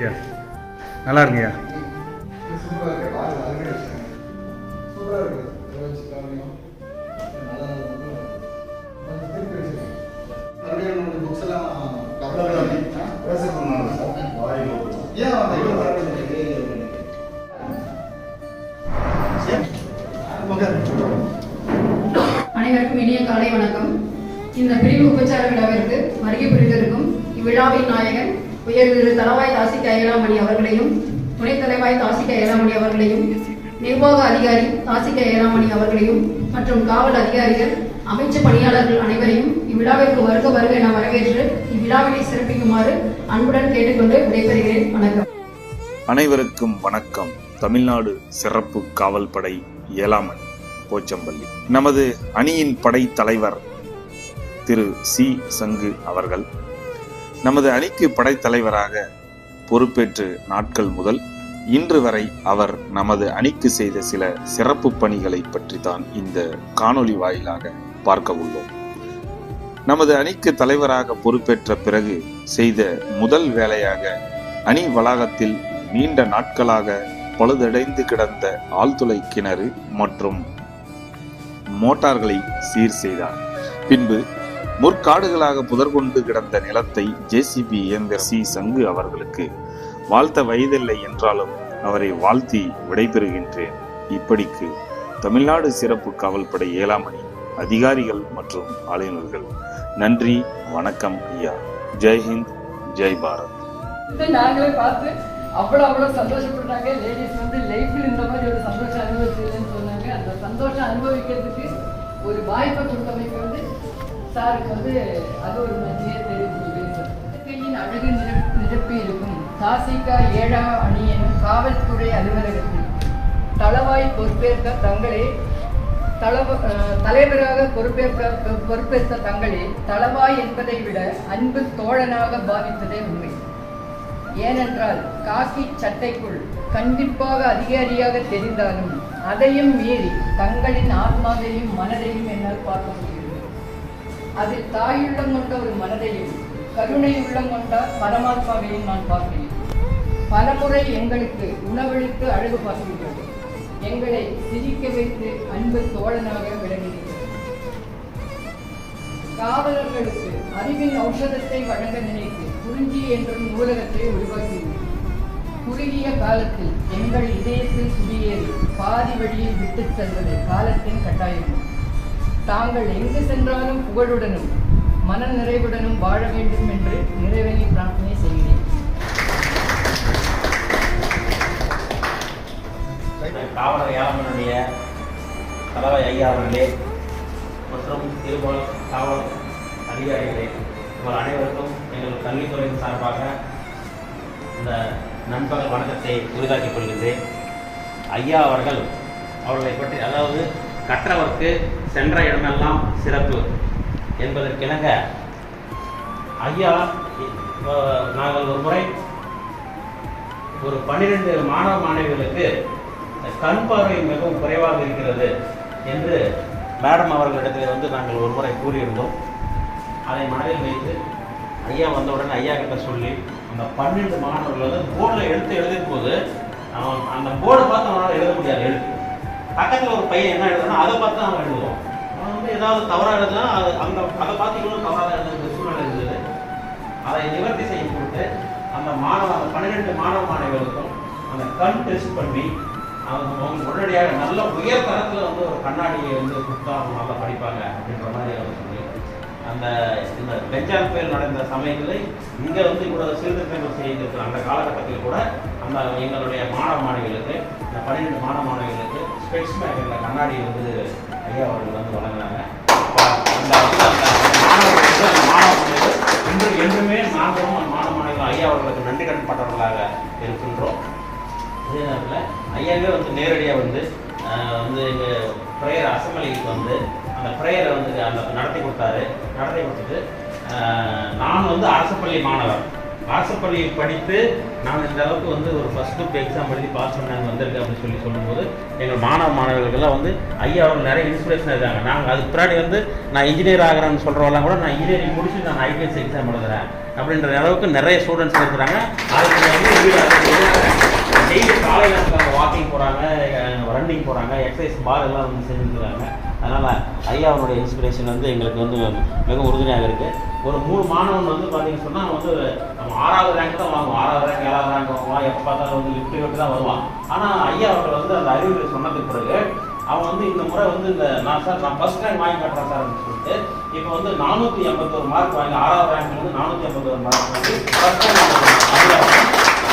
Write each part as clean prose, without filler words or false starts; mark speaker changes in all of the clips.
Speaker 1: ஐயா நல்லா இருக்குங்கய்யா.
Speaker 2: அனைவருக்கும் இனிய காலை வணக்கம். இந்த பிரிவு உபச்சார விழாவிற்கு வருகை புரிந்திருக்கும் இவ்விழாவின் நாயகன் உயர் திரு தளவாய் தாசிக ஏழாமணி அவர்களையும், துணைத் தலைவாய் தாசிக ஏழாமணி அவர்களையும், நிர்வாக அதிகாரி தாசிக ஏழாமணி அவர்களையும் மற்றும் காவல் அதிகாரிகள், அமைச்சு பணியாளர்கள் அனைவரையும் இவ்விழாவிற்கு வருக வருக என வரவேற்று இவ்விழாவினை சிறப்பிக்குமாறு அன்புடன் கேட்டுக்கொண்டு விடைபெறுகிறேன். வணக்கம்.
Speaker 3: அனைவருக்கும் வணக்கம். தமிழ்நாடு சிறப்பு காவல் படை ஏழாமணி போச்சம்பள்ளி. நமது அணியின் படை தலைவர் திரு சி சங்கு அவர்கள் நமது அணிக்கு படைத்தலைவராக பொறுப்பேற்று நாட்கள் முதல் இன்று வரை அவர் நமது அணிக்கு செய்த சில சிறப்பு பணிகளை பற்றி தான் இந்த காணொளி வாயிலாக பார்க்க உள்ளோம். நமது அணிக்கு தலைவராக பொறுப்பேற்ற பிறகு செய்த முதல் வேலையாக அணி வளாகத்தில் நீண்ட நாட்களாக பழுதடைந்து கிடந்த ஆழ்துளை கிணறு மற்றும் மோட்டார்களை சீர் செய்தார். பின்பு முற்காடுகளாக புதர்கொண்டு கிடந்த நிலத்தை ஜேசிபி இயந்திர சி சங்கு அவர்களுக்கு வாழ்த்த வயதில்லை என்றாலும் அவரை வாழ்த்தி விடைபெறுகின்றேன். இப்படிக்கு தமிழ்நாடு சிறப்பு காவல்படை ஏழாமணி அதிகாரிகள் மற்றும் ஆளுநர்கள் நன்றி, வணக்கம் ஐயா. ஜெய்ஹிந்த், ஜெய் பாரத்.
Speaker 4: நாங்களே பார்த்து அவ்வளோ சந்தோஷப்பட்டாங்க. லேடிஸ் லைஃப்ல இந்த மாதிரி ஒரு சந்தோஷம் அனுபவிச்சதுன்னு சொன்னாங்க. அந்த சந்தோஷம் அனுபவிக்கிறதுக்கு ஒரு வாய்ப்பை கொடுத்தமைக்கு சாருக்கு அது ஒரு நன்றியை தெரிவித்துள்ளேன். இயற்கையின் அழகு நிரப்பி இருக்கும் தாசிகா ஏழா அணி எனும் காவல்துறை அலுவலகத்தில் தளவாய் பொறுப்பேற்க தங்களே தலைவராக பொறுப்பேற்ற தங்களே தளவாய் என்பதை விட அன்பு தோழனாக பாவித்ததே உண்மை. ஏனென்றால் காக்கி சட்டைக்குள் கண்டிப்பாக அதிகாரியாக தெரிந்தாலும் அதையும் மீறி தங்களின் ஆத்மாவையும் மனதையும் என்னால் பார்க்க முடிகிறது. அதில் தாயுள்ளம் கொண்ட ஒரு மனதையும் கருணை உள்ளம் கொண்ட பரமாத்மாவையும் நான் பார்க்கிறேன். பலமுறை எங்களுக்கு உணவளித்து அழகு பார்க்கிறது, எங்களை சிரிக்க வைத்து அன்பு தோழனாக விளங்குகிறது. காவலர்களுக்கு அறிவின் ஔஷதத்தை வழங்க நினைத்து குறிஞ்சி என்ற நூலகத்தை உருவாக்கியுள்ளது. குறுகிய காலத்தில் எங்கள் இதயத்தில் குடியேறி பாதி வழியில் விட்டுச் செல்வது காலத்தின் கட்டாயம். தாங்கள் எங்கு சென்றாலும் புகழுடனும் மன நிறைவுடனும் வாழ வேண்டும் என்று நிறைவேறி பிரார்த்தனை செய்கிறேன்.
Speaker 5: காவலர் ஏழாமனுடைய தலைவர் ஐயா அவர்களே மற்றும் இருபால் காவல் அதிகாரிகளே, உங்கள் அனைவருக்கும் எங்கள் கல்வித்துறையின் சார்பாக இந்த நண்பகல் வணக்கத்தை உரிதாக்கிக் கொள்கின்றேன். ஐயா அவர்களை பற்றி, அதாவது கற்றவர்க்கு சென்ற இடமெல்லாம் சிறப்பு என்பதற்கிணங்க ஐயா நாங்கள் ஒரு முறை ஒரு 12 மாணவ மாணவிகளுக்கு கண் பார்வை மிகவும் குறைவாக இருக்கிறது என்று மேடம் அவர்களிடத்தில் நாங்கள் ஒரு முறை கூறியிருந்தோம். அதை மனதில் வைத்து ஐயா வந்தவுடன் ஐயா கிட்ட சொல்லி அந்த 12 மாணவர்கள் போர்டில் எழுதும் போது அந்த போர்டை பார்த்து அவனால் எழுத முடியாது. எழுத்து பக்கத்தில் ஒரு பையன் என்ன எழுதுனா அதை பார்த்து அவன் எழுதுவோம். அவன் ஏதாவது தவறாக எழுதுனா அதை பார்த்து இன்னும் தவறாக எழுதுற சூழ்நிலை இருந்தது. அதை நிவர்த்தி செய்ய போட்டு அந்த 12 மாணவ மாணவிகளுக்கும் அந்த கண் டெஸ்ட் பண்ணி அவங்க உடனடியாக நல்ல உயர் தரத்தில் ஒரு கண்ணாடியை கொடுத்தா அவங்க நல்லா படிப்பாங்க அப்படின்ற மாதிரி அவர் சொல்லி இந்த பெஞ்சான் புயல் நடந்த சமயத்தில் இங்கே இவ்வளவு சீர்திருத்தங்கள் செய்திருக்கிற அந்த காலகட்டத்தில் கூட எங்களுடைய மாணவ மாணவிகளுக்கு இந்த 12 மாணவ மாணவிகளுக்கு ஸ்பெக்ஸ் மேக்கரில் கண்ணாடி ஐயா அவர்கள் வழங்கினாங்க. அந்த மாணவர்கள் என்றுமே நாங்களும் மாணவ மாணவிகள் ஐயா அவர்களுக்கு நன்றி கடன் பட்டவர்களாக இருக்கின்றோம். அதே நேரத்தில் ஐயாவே நேரடியாக எங்கள் ப்ரேயர் அசம்பிளிக்கு அந்த ப்ரேயரை நடத்தி கொடுத்தாரு. நடத்தி கொடுத்துட்டு நான் அரசு பள்ளி மாணவர், அரசு பள்ளி படித்து நான் இந்த அளவுக்கு வந்து ஒரு ஃபர்ஸ்ட் குரூப் எக்ஸாம் எழுதி பாஸ் பண்ணாங்க வந்திருக்கேன் அப்படின்னு சொல்லும்போது எங்கள் மாணவர்களுக்கெல்லாம் வந்து ஐயா அவர்கள் நிறைய இன்ஸ்பிரேஷன் இருக்காங்க. நாங்கள் அதுக்கு பின்னாடி வந்து நான் இன்ஜினியர் ஆகிறேன்னு சொல்கிறவெல்லாம் கூட நான் இன்ஜினியரிங் முடிச்சு நான் ஐபிஎஸ் எக்ஸாம் எழுதுறேன் அப்படின்ற அளவுக்கு நிறைய ஸ்டூடெண்ட்ஸ் இருக்கிறாங்க. அதுக்கு வந்து டெய்லி காலையில் வாக்கிங் போகிறாங்க, ரன்னிங் போகிறாங்க, எக்ஸசைஸ் பால் எல்லாம் வந்து செஞ்சுருக்காங்க. அதனால் ஐயா அவருடைய இன்ஸ்பிரேஷன் வந்து எங்களுக்கு வந்து மிக உறுதுணையாக இருக்குது. ஒரு 3 மாணவன் வந்து பார்த்தீங்கன்னு சொன்னால் அவன் வந்து 6வது ரேங்க் தான் வாங்குவான், 6வது ரேங்க் 7வது ரேங்க் வாங்குவான், எப்போ பார்த்தாலும் வந்து லிஃப்ட் விட்டு தான் வருவான். ஆனால் ஐயா அவர்கள் வந்து அந்த அறிவுரை சொன்னதுக்கு பிறகு அவன் வந்து இந்த முறை வந்து இந்த நான் ஃபர்ஸ்ட் ரேங்க் வாங்கி காட்டுறேன் சார் அப்படின்னு சொல்லிட்டு இப்போ வந்து 481 மார்க் வாங்கி 6வது ரேங்க் வந்து 481 மார்க் வாங்கி ஃபர்ஸ்ட் ரேங்க்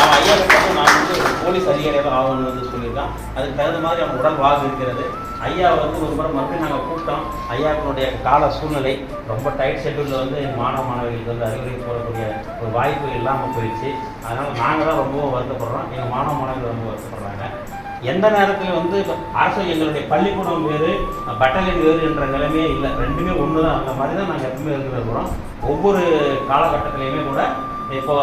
Speaker 5: அவன் ஐயா வந்து நான் வந்து போலீஸ் அதிகாரியாக தான் ஆகணும்னு வந்து சொல்லியிருக்கான். அதுக்கு தகுந்த மாதிரி அவன் உடல் வாகு இருக்கிறது. ஐயா வந்து ஒரு முறை மறுபடியும் நாங்கள் கூப்பிட்டோம். ஐயாவுடைய கால சூழ்நிலை ரொம்ப டைட் ஷெட்யூலில் வந்து மாணவர்களுக்கு வந்து அறிவுரை போடக்கூடிய ஒரு வாய்ப்பு இல்லாமல் போயிடுச்சு. அதனால் நாங்கள் தான் ரொம்ப வருத்தப்படுறோம், எங்கள் மாணவர்கள் ரொம்ப வருத்தப்படுறாங்க. எந்த நேரத்தில் வந்து அரசு எங்களுடைய பள்ளிக்கூடம் வேறு பட்டாலியன் வேறு என்ற நிலைமையே இல்லை, ரெண்டுமே ஒன்று தான். அந்த மாதிரி தான் நாங்கள் எப்பவுமே இருக்கிறோம். ஒவ்வொரு காலகட்டத்திலையுமே கூட இப்போ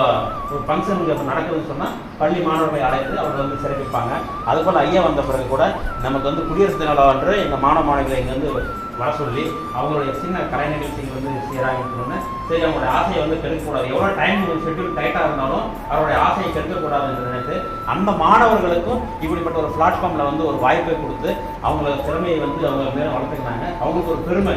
Speaker 5: ஒரு ஃபங்க்ஷன் நடக்குதுன்னு சொன்னால் பள்ளி மாணவர்களை அழைத்து அவர்கள் வந்து சிறப்பிப்பாங்க. அதுபோல் ஐயா வந்த பிறகு கூட நமக்கு வந்து குடியரசு தின அன்று எங்கள் மாணவர்களை இங்கே வந்து வர சொல்லி அவங்களுடைய சின்ன கலை நிகழ்ச்சிகள் வந்து செய்கிறாங்கன்னு சரி அவங்களுடைய ஆசையை வந்து கெடுக்கக்கூடாது. எவ்வளோ டைம் ஷெட்யூல் டைட்டாக இருந்தாலும் அவருடைய ஆசையை கெடுக்கக்கூடாது என்று நினைத்து அந்த மாணவர்களுக்கும் இப்படிப்பட்ட ஒரு பிளாட்ஃபார்மில் வந்து ஒரு வாய்ப்பை கொடுத்து அவங்களோட திறமையை வந்து அவங்க மேலும் வளர்த்துக்கினாங்க. அவங்களுக்கு ஒரு பெருமை.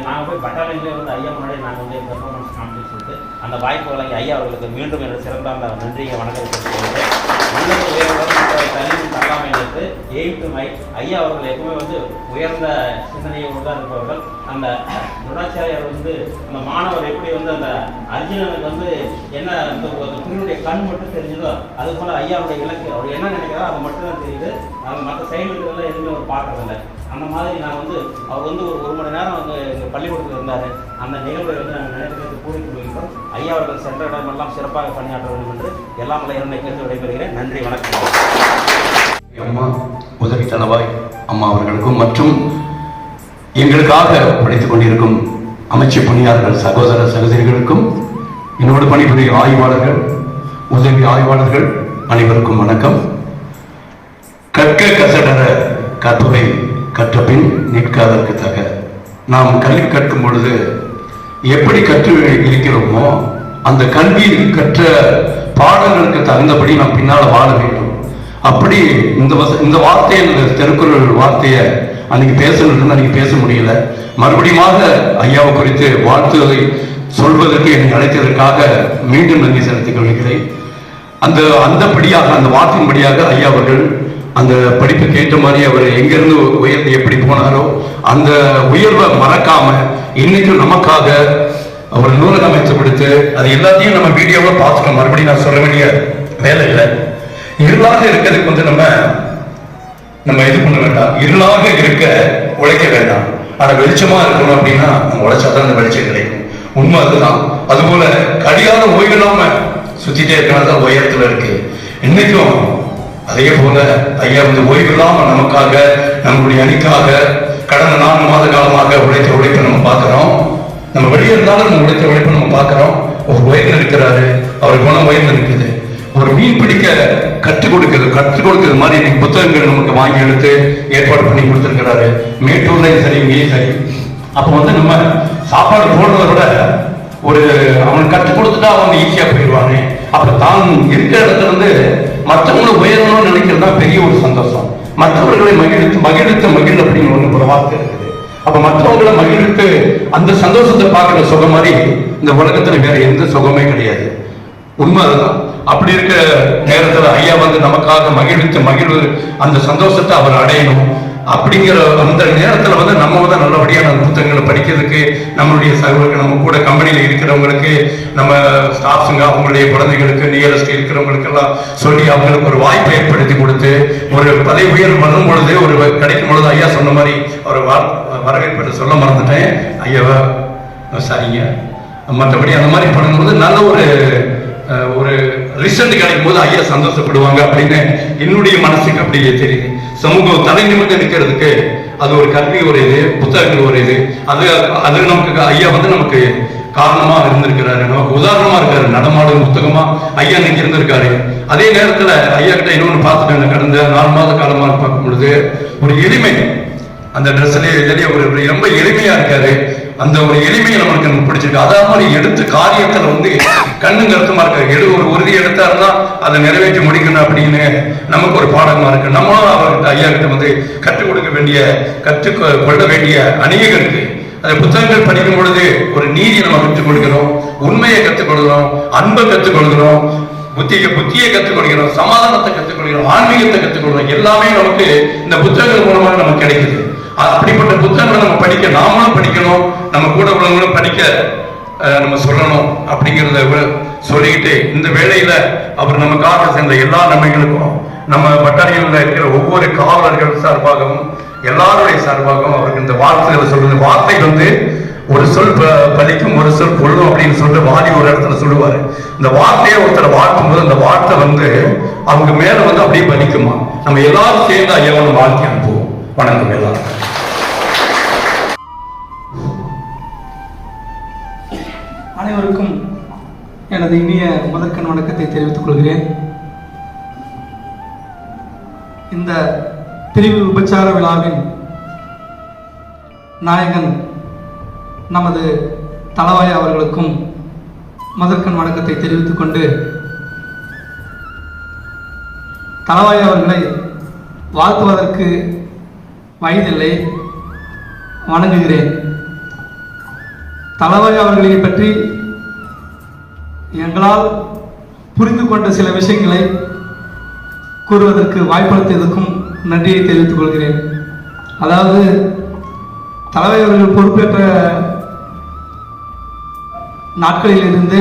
Speaker 5: நாங்கள் போய் பட்டாலியன்லேயே வந்து ஐயா முன்னாடி நாங்கள் வந்து பெர்ஃபார்மன்ஸ் காமிச்சு சொல்லிட்டு அந்த வாய்ப்பு வழங்கி ஐயா அவர்களுக்கு மீண்டும் என்று சிறந்த அந்த நன்றியை வணக்கத்தை தனியும் தள்ளாமைக்கு எய்த்துமை ஐயா அவர்கள் எப்பவுமே வந்து உயர்ந்த சிந்தனையோடு தான் இருப்பவர்கள். அந்த துணாச்சாரியார் வந்து அந்த மாணவர் எப்படி வந்து அந்த அர்ஜுனனுக்கு வந்து என்ன அந்த குருனுடைய கண் மட்டும் தெரிஞ்சதோ அது போல ஐயாவுடைய இலக்கு அவர் என்ன நினைக்கிறாரோ அது மட்டும் தான் தெரியுது. அது மற்ற செயல்களுக்கெல்லாம் எதுவுமே அவர் பார்க்கறதில்லை. அந்த மாதிரி நான் வந்து அவர் வந்து ஒரு மணி நேரம் வந்து எங்கள் பள்ளிக்கூடத்தில் இருந்தார். அந்த நிகழ்வை வந்து நாங்கள் நினைத்து கூறிக்கொள்கிறோம். ஐயா அவர்கள் சென்ற இடமெல்லாம் சிறப்பாக பணியாற்ற வேண்டும் என்று எல்லாம் இரண்டை கேட்டு விடைபெறுகிறேன். நன்றி, வணக்கம்.
Speaker 6: அம்மா உதவி தளவாய் அம்மா அவர்களுக்கும் மற்றும் எங்களுக்காக படித்துக் கொண்டிருக்கும் அமைச்சு பணியாளர்கள் சகோதர சகோதரிகளுக்கும் என்னோடு பணிபுரியும் ஆய்வாளர்கள் உதவி ஆய்வாளர்கள் அனைவருக்கும் வணக்கம். கற்க கசடர கற்பவை கற்றபின் நிற்காதற்கு தக. நாம் கல்வி கற்கும் பொழுது எப்படி கற்று இருக்கிறோமோ அந்த கல்வியில் கற்ற பாடங்களுக்கு தகுந்தபடி நாம் பின்னால் வாழ வேண்டும். அப்படி இந்த வார்த்தையை திருக்குறள் வார்த்தையை அன்னைக்கு பேசணும், அன்னைக்கு பேச முடியல. மறுபடியும் ஐயாவை குறித்து வாழ்த்துவதை சொல்வதற்கு என்னை அழைத்ததற்காக மீண்டும் நன்றி செலுத்திக் கொள்கிறேன். அந்தபடியாக அந்த வார்த்தையின்படியாக ஐயா அவர்கள் அந்த படிப்புக்கு ஏற்ற மாதிரி அவர் எங்கிருந்து உயர்ந்து எப்படி போனாரோ அந்த உயர்வை மறக்காம இன்னைக்கும் நமக்காக அவர் நூலகம் அமைத்து கொடுத்து அது எல்லாத்தையும் நம்ம வீடியோவை பார்த்துட்டோம். மறுபடியும் நான் சொல்ல வேண்டிய வேலை இல்லை. இருளாக இருக்கிறதுக்கு வந்து நம்ம இது பண்ண வேண்டாம். இருளாக இருக்க உழைக்க வேண்டாம். ஆனா வெளிச்சமா இருக்கணும் அப்படின்னா நம்ம உழைச்சாதான் அந்த வெளிச்சம் கிடைக்கும். உண்மை அதுதான். அதுபோல கடிகார ஓய்வு இல்லாம சுத்திட்டே இருக்கிறதான் உயரத்துல இருக்கு. இன்னைக்கும் அதே போல ஐயா வந்து ஓய்வு இல்லாம நமக்காக நம்மளுடைய அணிக்காக கடந்த 4 மாத காலமாக உழைத்த உழைப்பை நம்ம பார்க்கிறோம். நம்ம வெளியே இருந்தாலும் நம்ம உழைத்த உழைப்பை நம்ம பார்க்கிறோம். ஒரு உயர்ந்து இருக்கிறாரு, அவர் குணம் உயர்ந்து இருக்குது. ஒரு மீன் பிடிக்க கற்றுக் கொடுக்கிறது மாதிரி இன்னைக்கு புத்தகங்கள் நமக்கு வாங்கி எடுத்து ஏற்பாடு பண்ணி கொடுத்துருக்கிறாரு. மேட்டூர்லையும் சரி இங்கேயும் சரி. அப்போ வந்து நம்ம சாப்பாடு போடுறத விட ஒரு அவன் கற்றுக் கொடுத்துட்டா அவங்க ஈஸியா போயிடுவாங்க. அப்ப தான் இருக்கிற இடத்துல இருந்து மற்றவங்களை உயரணும்னு நினைக்கிறது தான் பெரிய ஒரு சந்தோஷம். மற்றவர்களை மகிழ்த்து அப்படின்னு ஒரு வார்த்தை இருக்குது. அப்ப மற்றவங்களை மகிழ்த்து அந்த சந்தோஷத்தை பார்க்கிற சுகம் மாதிரி இந்த உலகத்துல வேற எந்த சுகமே கிடையாது. உண்மை அதுதான். அப்படி இருக்க நேரத்துல ஐயா வந்து நமக்காக மகிழ்வு அந்த சந்தோஷத்தை அவர் அடையணும். அப்படிங்கிற அந்த நேரத்துல வந்து நம்ம வந்து நல்லபடியான புத்தகங்களை படிக்கிறதுக்கு நம்மளுடைய சகோதரர்கள் நம்ம கூட கம்பெனியில இருக்கிறவங்களுக்கு நம்ம ஸ்டாஃப்ஸுங்க அவங்களுடைய குழந்தைகளுக்கு நியரஸ்ட் இருக்கிறவங்களுக்கு எல்லாம் சொல்லி அவங்களுக்கு ஒரு வாய்ப்பை ஏற்படுத்தி கொடுத்து ஒரு பதவி உயர்வு பண்ணும் பொழுது ஒரு கிடைக்கும் பொழுது ஐயா சொன்ன மாதிரி ஒரு வரவேற்பு சொல்ல மறந்துட்டேன். ஐயாவை சரிங்க. மற்றபடி அந்த மாதிரி பண்ணும்போது நல்ல ஒரு ரிசல்ட் கிடைக்கும் போது ஐயா சந்தோஷப்படுவாங்க அப்படின்னு என்னுடைய மனசுக்கு அப்படியே தெரியுது. சமூகம் தலை நிமிர்ந்து நிற்கிறதுக்கு அது ஒரு கல்வி ஒரு இது, புத்தகங்கள் ஒரு இது. அது நமக்கு ஐயா வந்து நமக்கு காரணமா இருந்திருக்கிறாரு, நமக்கு உதாரணமா இருக்காரு. நடமாடும் புத்தகமா ஐயா இன்னைக்கு இருந்திருக்காரு. அதே நேரத்துல ஐயா கிட்ட இன்னொன்னு பார்த்துட்டாங்க. கடந்த 4 மாத காலமாக பார்க்கும் பொழுது ஒரு எளிமை, அந்த ட்ரெஸ்லயே இதுலயே ஒரு ரொம்ப எளிமையா இருக்காரு. அந்த ஒரு எளிமையை நமக்கு பிடிச்சிருக்கு. அதே மாதிரி எடுத்து காரியத்துல வந்து கண்ணும் கருத்துமா இருக்காரு. ஒரு உறுதி எடுத்தாருன்னா அதை நிறைவேற்றி முடிக்கணும் அப்படின்னு நமக்கு ஒரு பாடமா இருக்கு. நம்மளும் அவர்கிட்ட ஐயா கிட்ட வந்து கற்றுக் கொடுக்க வேண்டிய, கற்றுக்கொள்ள வேண்டிய அநேகம் இருக்கு. அந்த புத்தகங்கள் படிக்கும் பொழுது ஒரு நீதியை நம்ம கற்றுக் கொடுக்கிறோம், உண்மையை கற்றுக் கொடுக்கிறோம், அன்பை கற்றுக் கொடுக்கிறோம், புத்தியை கற்றுக் கொடுக்கிறோம், சமாதானத்தை கற்றுக் கொடுக்கிறோம், ஆன்மீகத்தை கற்றுக் கொடுக்கிறோம். எல்லாமே நமக்கு இந்த புத்தகங்கள் மூலமாக நமக்கு கிடைக்குது. அப்படிப்பட்ட புத்தகங்களை நம்ம படிக்க, நாமளும் படிக்கணும், நம்ம கூட உள்ளவங்களும் படிக்க நம்ம சொல்லணும் அப்படிங்கிறத சொல்லிக்கிட்டு, இந்த வேளையில அவர் நமக்காக சென்ற எல்லா நன்மைகளுக்கும் நம்ம பட்டாளியில் இருக்கிற ஒவ்வொரு காவலர்கள் சார்பாகவும் எல்லாருடைய சார்பாகவும் அவருக்கு இந்த வார்த்தைகளை சொல்றது. வார்த்தை வந்து ஒரு சொல் பலிக்கும், ஒரு சொல் கொள்ளும் அப்படின்னு சொல்லிட்டு வாதி ஒரு இடத்துல சொல்லுவாரு. இந்த வார்த்தையை ஒருத்தர் வாழ்த்தும் போது அந்த வார்த்தை வந்து அவங்க மேல வந்து அப்படியே பலிக்குமா. நம்ம எல்லாரும் சேர்ந்து ஐயாவோட வாழ்க்கை அனுப்புவோம். வணக்கம் எல்லாரும்.
Speaker 7: அனைவருக்கும் எனது இனிய முதற்கண் வணக்கத்தை தெரிவித்துக் கொள்கிறேன். இந்த பிரிவு உபச்சார விழாவின் நாயகன் நமது தளவாய் அவர்களுக்கும் முதற்கண் வணக்கத்தை தெரிவித்துக் கொண்டு, தளவாய் அவர்களை வாழ்த்துவதற்கு வயதில்லை, வணங்குகிறேன். தளவாய் அவர்களை பற்றி எங்களால் புரிந்து கொண்ட சில விஷயங்களை கூறுவதற்கு வாய்ப்பளித்ததற்கும் நன்றியை தெரிவித்துக் கொள்கிறேன். அதாவது தளவாய் அவர்கள் பொறுப்பேற்ற நாட்களில் இருந்து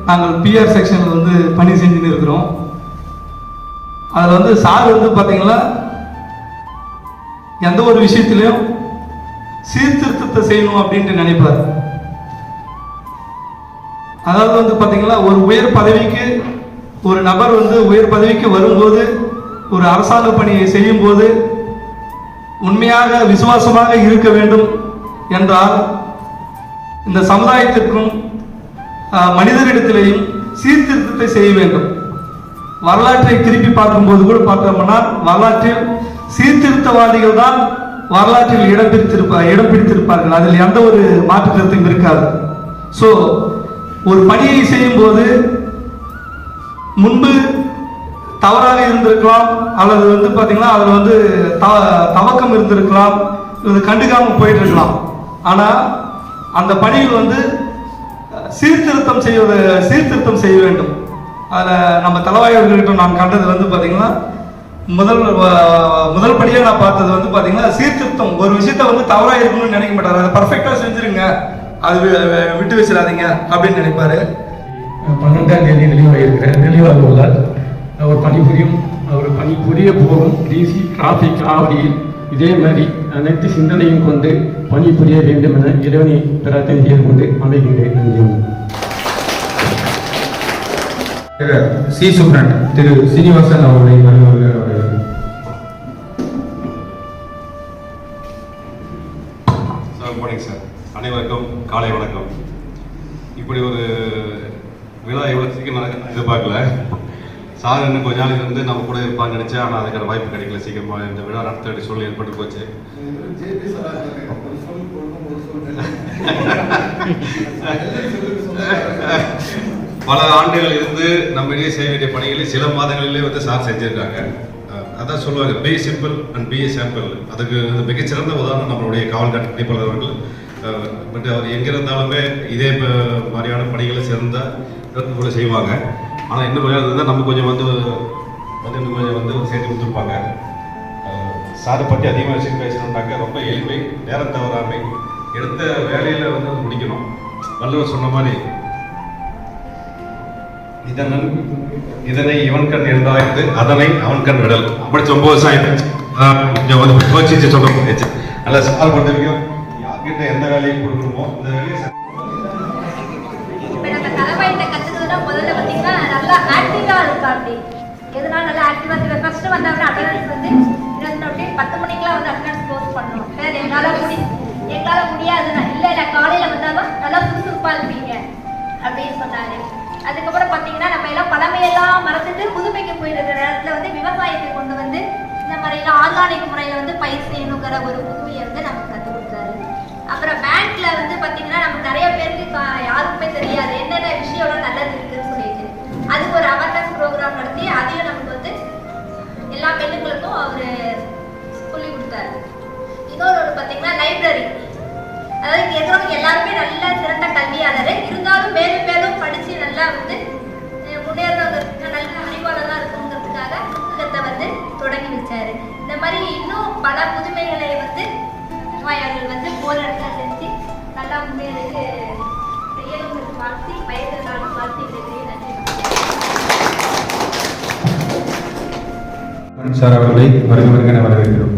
Speaker 7: நாங்கள் பிஆர் செக்ஷனில் வந்து பணி செஞ்சுன்னு இருக்கிறோம். அதில் வந்து சார் வந்து பார்த்தீங்கன்னா எந்த ஒரு விஷயத்திலையும் சீர்திருத்தத்தை செய்யணும் அப்படின்ட்டு நினைப்பார். அதாவது வந்து பார்த்தீங்கன்னா ஒரு உயர் பதவிக்கு ஒரு நபர் வந்து உயர் பதவிக்கு வரும்போது, ஒரு அரசாங்க பணியை செய்யும் போது உண்மையாக விசுவாசமாக இருக்க வேண்டும் என்றால் இந்த சமுதாயத்திற்கும் மனிதரிடத்திலேயும் சீர்திருத்தத்தை செய்ய வேண்டும். வரலாற்றை திருப்பி பார்க்கும்போது கூட பார்த்தோம்னா வரலாற்றில் சீர்திருத்தவாதிகள் தான் வரலாற்றில் இடம் பிடித்திருப்பார்கள். அதில் எந்த ஒரு மாற்று கருத்தும் இருக்காது. ஸோ ஒரு பணியை செய்யும் போது முன்பு தவறாக இருந்திருக்கலாம், அல்லது வந்து பார்த்தீங்கன்னா அதில் வந்து தவக்கம் இருந்திருக்கலாம், இது கண்டுக்காமல் போயிட்டு இருக்கலாம். ஆனால் அந்த பணியில் வந்து சீர்திருத்தம் செய்ய வேண்டும். அதில் நம்ம தளவாய்கிட்ட நான் கண்டது வந்து பார்த்தீங்கன்னா முதல் படியாக நான் பார்த்தது வந்து பார்த்தீங்கன்னா சீர்திருத்தம். ஒரு விஷயத்த வந்து தவறாக இருக்கணும்னு நினைக்க மாட்டார், அதை பர்ஃபெக்டாக செஞ்சுருங்க, அது விட்டு வச்சிடாதீங்க அப்படின்னு நினைப்பாரு.
Speaker 8: 12ஆம் தேதி தெளிவாக உள்ளார். அவர் பணிபுரிய போகும் டிசி டிராபிக் ஆவடியில் இதே மாதிரி அனைத்து சிந்தனையும் கொண்டு பணிபுரிய வேண்டும் என இறைவனை பிரார்த்தனை செய்து கொண்டு அமைகின்றேன். நன்றி.
Speaker 1: சி சூப்ரண்ட் திரு சீனிவாசன் அவர்களை வருகிறார்கள்.
Speaker 9: சார், அனைவருக்கும் காலை வணக்கம். இப்படி ஒரு விழா எவ்வளோ சீக்கிரம் எதிர்பார்க்கல. சார் இன்னும் கொஞ்ச நாளைக்கு வந்து நம்ம கூட இருப்பான்னு நினைச்சேன். ஆனால் அதுக்கான வாய்ப்பு கிடைக்கல. சீக்கிரமா இந்த விழா நடத்த வேண்டிய சூழ்நிலை ஏற்பட்டு போச்சு. பல ஆண்டுகள் இருந்து நம்ம இடையே செய்ய வேண்டிய பணிகளை சில மாதங்களிலே வந்து சார் செஞ்சிருக்காங்க. அதான் சொல்லுவாங்க, be simple and be sample. அதுக்கு மிகச்சிறந்த உதாரணம் நம்மளுடைய காவல் கண்காணிப்பாளர் அவர்கள். பட் அவர் எங்கே இருந்தாலுமே இதே மாதிரியான பணிகளை சிறந்த செய்வாங்க. ஆனால் இன்னும் கொஞ்சம் இருந்தால் நம்ம கொஞ்சம் வந்து இன்னும் கொஞ்சம் வந்து சேர்த்து கொடுத்துருப்பாங்க. சாரை பற்றி அதிகமாக விஷயம் பேசணுன்னாக்க ரொம்ப எளிமை, நேரம் தவறாமை, எடுத்த வேலையில் வந்து முடிக்கணும். வள்ளுவர் சொன்ன மாதிரி இதனை இவன் கண் இருந்தாய்ந்து அதனை அவன் கண் விடல். அப்படி 9 வருஷம் கொஞ்சம் வந்து கோச்சிச்சு சொல்ல முடியாது. நல்லா சார் பொறுத்த வரைக்கும் யார்கிட்ட எந்த வேலையை கொடுக்கணுமோ இந்த வேலையை
Speaker 10: முதல்ல பார்த்தீங்கன்னா நல்லா ஆக்டிவாக இருப்பாப்படி. எதனால நல்லா ஆக்டிவாக இருக்க ஃபர்ஸ்ட் வந்தாங்கன்னா அட்டண்டன்ஸ் வந்து 10 மணிக்கெலாம் வந்து அட்டண்டன்ஸ் க்ளோஸ் பண்ணணும். வேறு எங்களால முடியாதுன்னா இல்லை காலையில வந்தாலும் நல்லா சுறுசுறுப்பா இருப்பீங்க அப்படின்னு சொன்னாரு. அதுக்கப்புறம் பாத்தீங்கன்னா நம்ம எல்லாம் பழமையெல்லாம் மறந்துட்டு புதுமைக்கு போயிருக்கிற நேரத்துல வந்து விவசாயத்தை கொண்டு வந்து இந்த மாதிரிலாம் ஆர்கானிக் முறையில வந்து பயிர் செய்யணுங்கிற ஒரு புதுமையை வந்து நமக்கு கற்றுக் கொடுத்தாரு. அப்புறம் பேங்க்ல வந்து பாத்தீங்கன்னா நமக்கு நிறைய பேருக்கு யாருக்குமே தெரியாது என்னென்ன விஷயம் நல்லது இருக்குன்னு சொல்லிட்டு அதுக்கு ஒரு அவேர்னஸ் ப்ரோக்ராம் நடத்தி அதையும் நமக்கு வந்து எல்லா பெண்ணுங்களுக்கும் அவரு சொல்லி கொடுத்தாரு. இன்னொரு பாத்தீங்கன்னா லைப்ரரி, அதாவது இங்க இருக்கிறவங்க எல்லாருமே நல்ல சிறந்த கல்வியாளர் இருந்தாலும் மேலும் மேலும் படிச்சு நல்லா வந்து முன்னேறதுக்கு நல்ல அறிவாளராக இருக்குங்கிறதுக்காக புத்தகத்தை வந்து தொடங்கி வச்சாரு. இந்த மாதிரி இன்னும் பல புதுமைகளை வந்து நோயாளிகள் வந்து போராட்ட செஞ்சு நல்லா முன்னேறதுக்கு செய்யணுங்கிறது வாழ்த்தி வயதினாலும் வாழ்த்தி நன்றி.
Speaker 1: சார் அவர்களை வருக வருக வரவேற்கிறோம்.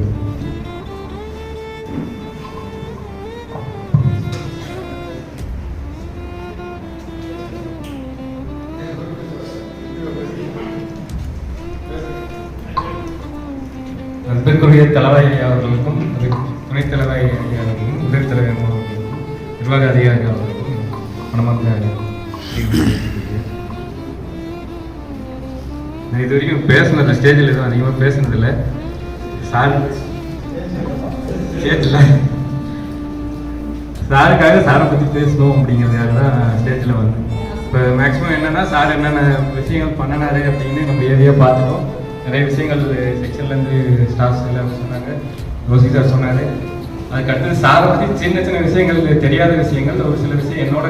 Speaker 8: நண்பர்களுடைய தலைவாய் அவர்களுக்கும் துணைத் தலைவாய் அவர்களுக்கும் உதவி தலைவர் அவர்களுக்கும் நிர்வாக அதிகாரி அவர்களுக்கும் மனமார்ந்த நான் இது வரைக்கும் பேசுனதில்லை, ஸ்டேஜில் எதுவும் அதிகமாக பேசுனதில்லை. சாருக்காக சாரை பற்றி பேசணும் அப்படிங்கிறதுக்காக தான் ஸ்டேஜில் வந்து இப்போ மேக்ஸிமம் என்னென்னா சார் என்னென்ன விஷயங்கள் பண்ணினாரு அப்படின்னு நம்ம ஏரியாக பார்த்துட்டோம். நிறைய விஷயங்கள் செக்ஷன்லேருந்து ஸ்டாஃப்ஸ் எல்லாம் சொன்னாங்க, ரோசி சார் சொன்னார். அதுக்கடுத்து சாரை பற்றி சின்ன சின்ன விஷயங்கள் தெரியாத விஷயங்கள் ஒரு சில விஷயம் என்னோட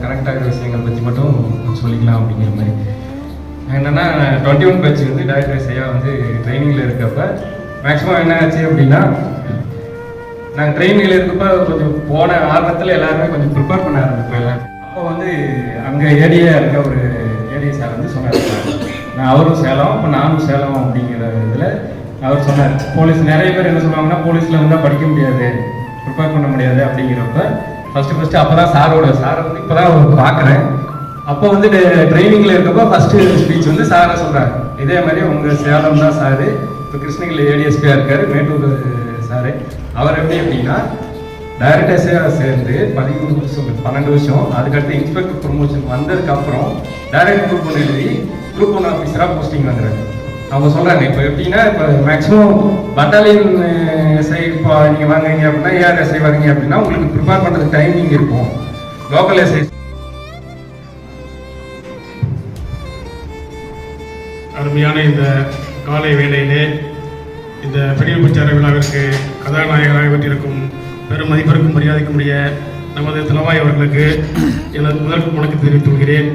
Speaker 8: கனெக்ட் ஆகிற விஷயங்கள் பற்றி மட்டும் சொல்லிக்கலாம் அப்படிங்கிற மாதிரி. என்னென்னா 21 பேட்ச் வந்து டாக்டர் ஐயா வந்து ட்ரைனிங்கில் இருக்கப்ப மேக்ஸிமம் என்ன ஆச்சு அப்படின்னா நாங்கள் ட்ரைனிங்கில் இருக்கப்ப கொஞ்சம் போன ஆர்வத்தில் எல்லாருமே கொஞ்சம் ப்ரிப்பேர் பண்ண ஆரம்பிப்போம் எல்லாம். அப்போ வந்து அங்கே ஏடியா இருக்க ஒரு ஏடிஏ சார் வந்து சொன்னார், நான் அவரும் சேலம் இப்போ நானும் சேலம் அப்படிங்கிற இதில் அவர் சொன்னார், போலீஸ் நிறைய பேர் என்ன சொல்லுவாங்கன்னா போலீஸில் வந்தால் படிக்க முடியாது, ப்ரிப்பேர் பண்ண முடியாது அப்படிங்கிறப்ப ஃபஸ்ட்டு அப்போ தான் சாரை வந்து இப்போ தான் பார்க்குறேன். அப்போ வந்து ட்ரைனிங்கில் இருக்கப்போ ஃபஸ்ட்டு ஸ்பீச் வந்து சாரை சொல்கிறார், இதே மாதிரி உங்கள் சேலம் தான் சாரு, இப்போ கிருஷ்ணகிரி ஏடிஎஸ்பியாக இருக்கார் மேட்டூர் சாரு. அவர் எப்படி அப்படின்னா டைரக்டர்ஸாக சேர்ந்து 12 வருஷம் அதுக்கடுத்து இன்ஸ்பெக்டர் ப்ரொமோஷன் வந்ததுக்கப்புறம் டைரக்ட் குரூப் 1 எழுதி குரூப் 1 ஆஃபீஸராக போஸ்டிங் வந்துடுறாங்க. அவங்க சொல்கிறாங்க இப்போ எப்படின்னா இப்போ மேக்ஸிமம் பட்டாலியன் எஸ்ஐ இப்போ நீங்கள் வாங்குறீங்க அப்படின்னா ஏஆர் எஸ்ஐ வாங்குறீங்க அப்படின்னா உங்களுக்கு ப்ரிப்பேர் பண்ணுறதுக்கு டைமிங் இருக்கும். லோக்கல் எஸ்ஐ
Speaker 11: அருமையான இந்த காலை வேளையிலே இந்த பெரிய பிரச்சார விழாவிற்கு கதாநாயகராக பெற்றிருக்கும் பெரும் மதிப்பிற்கும் மரியாதைக்கும் உரிய நமது தலைவாய் அவர்களுக்கு எனது முதல் வணக்கத்தை தெரிவித்துக் கொள்கிறேன்.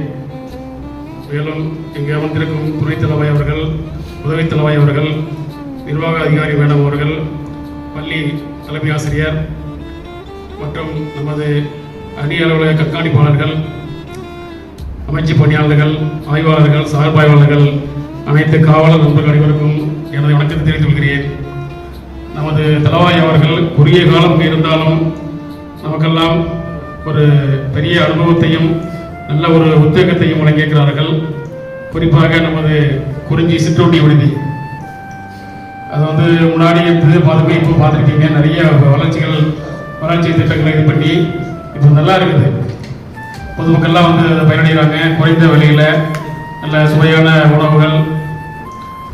Speaker 11: மேலும் இங்கே அமர்ந்திருக்கும் துணைத் தலைவாய் அவர்கள், உதவி தலைவாய் அவர்கள், நிர்வாக அதிகாரி மேடம் அவர்கள், பள்ளி தலைமை ஆசிரியர் மற்றும் நமது அணி அலுவலக கண்காணிப்பாளர்கள், அமைச்சு பணியாளர்கள், ஆய்வாளர்கள், சார்பாய்வாளர்கள், அனைத்து காவலர் நண்பர்கள் அனைவருக்கும் எனது வணக்கத்தை தெரிவித்துக் கொள்கிறேன். நமது தலைவாய் அவர்கள் குறுகிய காலம் இருந்தாலும் நமக்கெல்லாம் ஒரு பெரிய அனுபவத்தையும் நல்ல ஒரு உத்வேகத்தையும் வழங்கியிருக்கிறார்கள். குறிப்பாக நமது குறிஞ்சி சிற்றுண்டி விடுதி, அது வந்து முன்னாடி இருந்தது பார்த்துக்கோ, இப்போ பார்த்துருக்கீங்க நிறைய வளர்ச்சி திட்டங்களை இது பண்ணி இப்போ நல்லா இருக்குது. பொதுமக்கள்லாம் வந்து அதை பயனடைகிறாங்க. குறைந்த விலையில் நல்ல சுவையான உணவுகள்,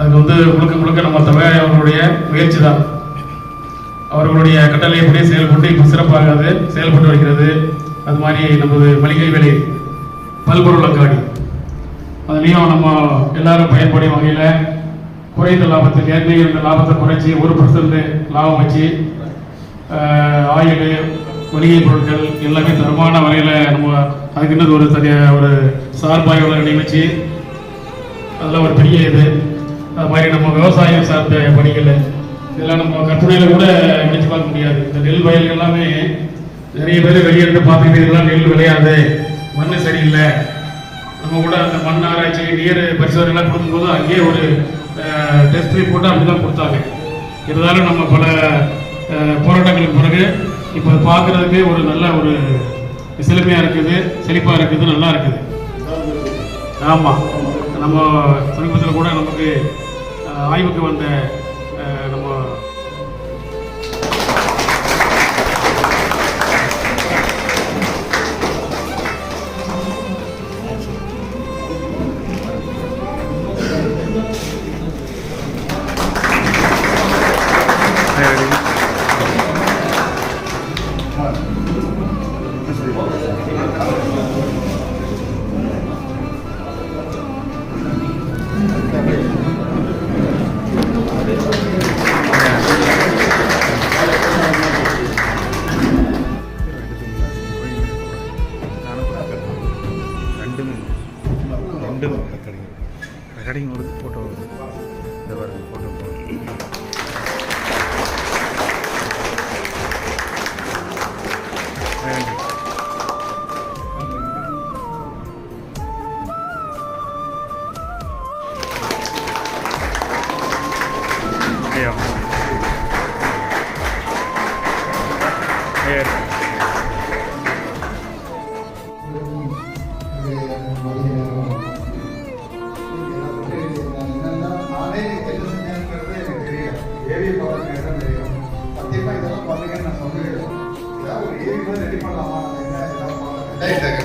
Speaker 11: அது வந்து முழுக்க நம்ம தலைவாய் அவர்களுடைய முயற்சி தான். அவர்களுடைய கட்டளைப்படியே செயல்பட்டு இப்போ சிறப்பாக அது செயல்பட்டு வருகிறது. அது மாதிரி நமது மளிகை விலை பல்பொருள் அங்காடி, அதுலேயும் நம்ம எல்லாரும் பயன்படும் வகையில் குறைந்த லாபத்துக்கு ஏற்கனவே இருந்த லாபத்தை குறைச்சி 1% லாபம் வச்சு ஆயில், மளிகை பொருட்கள் எல்லாமே தரமான வகையில் நம்ம அதுக்குன்னு ஒரு சார்பாய்வாளர் நியமிச்சு அதெல்லாம் ஒரு பெரிய இது. அது மாதிரி நம்ம விவசாயம் சார்ந்த பணிகள் இதெல்லாம் நம்ம கற்பனையில் கூட நினைச்சு பார்க்க முடியாது. இந்த நெல் வயல் எல்லாமே நிறைய பேர் வெளியிட்டு பார்த்துக்கிட்டு இதெல்லாம் நெல் விளையாது, மண் சரியில்லை. நம்ம கூட அந்த மண் ஆராய்ச்சி நீர் பரிசோதனைலாம் கொடுக்கும்போது அங்கேயே ஒரு டெஸ்ட் ரிப்போர்ட்டாக அப்படி தான் கொடுத்தாங்க. இருந்தாலும் நம்ம பல போராட்டங்களுக்கு பிறகு இப்போ பார்க்குறதுக்கு ஒரு நல்ல ஒரு செழுமையாக இருக்குது, செழிப்பாக இருக்குது, நல்லா இருக்குது. ஆமாம், நம்ம சமீபத்தில் கூட நமக்கு ஆய்வுக்கு வந்த நம்ம
Speaker 3: ரெண்டுமே ரெக்கார்டிங் கொடுத்து ஃபோட்டோ இந்த பாருங்க ஃபோட்டோ ஐயா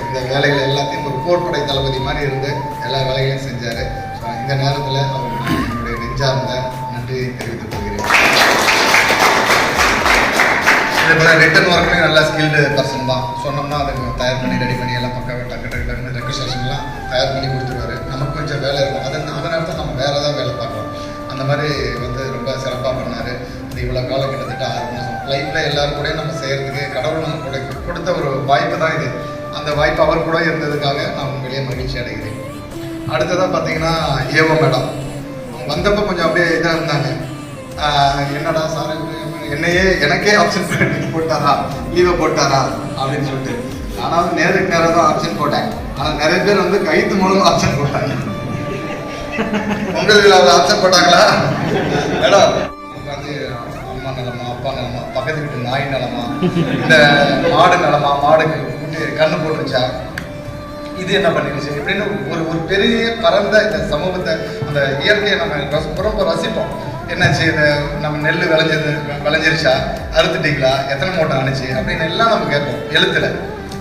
Speaker 12: இந்த வேலைகள் எல்லாத்தையும் ஒரு போர்ப்படை தளபதி மாதிரி இருந்து எல்லா வேலைகளையும் செஞ்சார். இந்த நேரத்தில் அவருக்கு என்னுடைய நெஞ்சார்ந்த நன்றியை தெரிவித்துக் கொள்கிறேன். இதே போல் ரிட்டன் ஒர்க்லேயும் நல்லா ஸ்கில்டு பர்சன் தான். சொன்னோம்னா அதை தயார் பண்ணி ரெடி பண்ணி எல்லாம் பக்கம் டக்கு ரெக்வஸ்டேஷன்லாம் தயார் பண்ணி கொடுத்துருவாரு. நமக்கு கொஞ்சம் வேலை இருக்கும், அந்த நேரத்தில் நம்ம வேறு ஏதாவது வேலை பார்க்கலாம். அந்த மாதிரி ரொம்ப சிறப்பாக பண்ணார். அது இவ்வளோ காலம் கிட்டத்தட்ட 6 மாதம் லைஃப்பில் எல்லோரும் கூட நம்ம செய்கிறதுக்கு கடவுள் நம்ம கொடுத்த ஒரு வாய்ப்பு தான் இது. அந்த வாய்ப்பு அவர் கூட இருந்ததுக்காக நான் உண்மையிலேயே மகிழ்ச்சி அடைகிறேன். அடுத்ததாக பார்த்தீங்கன்னா ஏவோ மேடம் வந்தப்போ கொஞ்சம் அப்படியே இதாக இருந்தாங்க. என்னடா சார் எனக்கே ஆப்ஷன் போட்டாரா, லீவை போட்டாரா அப்படின்னு சொல்லிட்டு. ஆனால் நேருக்கு நேரம் தான் ஆப்ஷன் போட்டேன். ஆனால் நிறைய பேர் கைத்து மூலம் ஆப்ஷன் போட்டாங்க. பொங்கல் விழாவில் ஆப்ஷன் போட்டாங்களா மேடம்? அம்மா நலமா, அப்பா நலமா, பக்கத்து வீட்டு நாய் நலமா, இந்த மாடு நலமா, மாடுக்கு கண்ணு போட்டுருச்சா, இது என்ன பண்ணிருச்சு இப்படின்னு ஒரு பெரிய பரந்த இந்த சமூகத்தை அந்த இயற்கையை நம்ம ரொம்ப ரசிப்போம். என்னாச்சு, இந்த நம்ம நெல் விளைஞ்சிருச்சா, அறுத்துட்டீங்களா, எத்தனை மூட்டை ஆணுச்சு அப்படின்னு எல்லாம் நம்ம கேட்போம் எழுத்துல.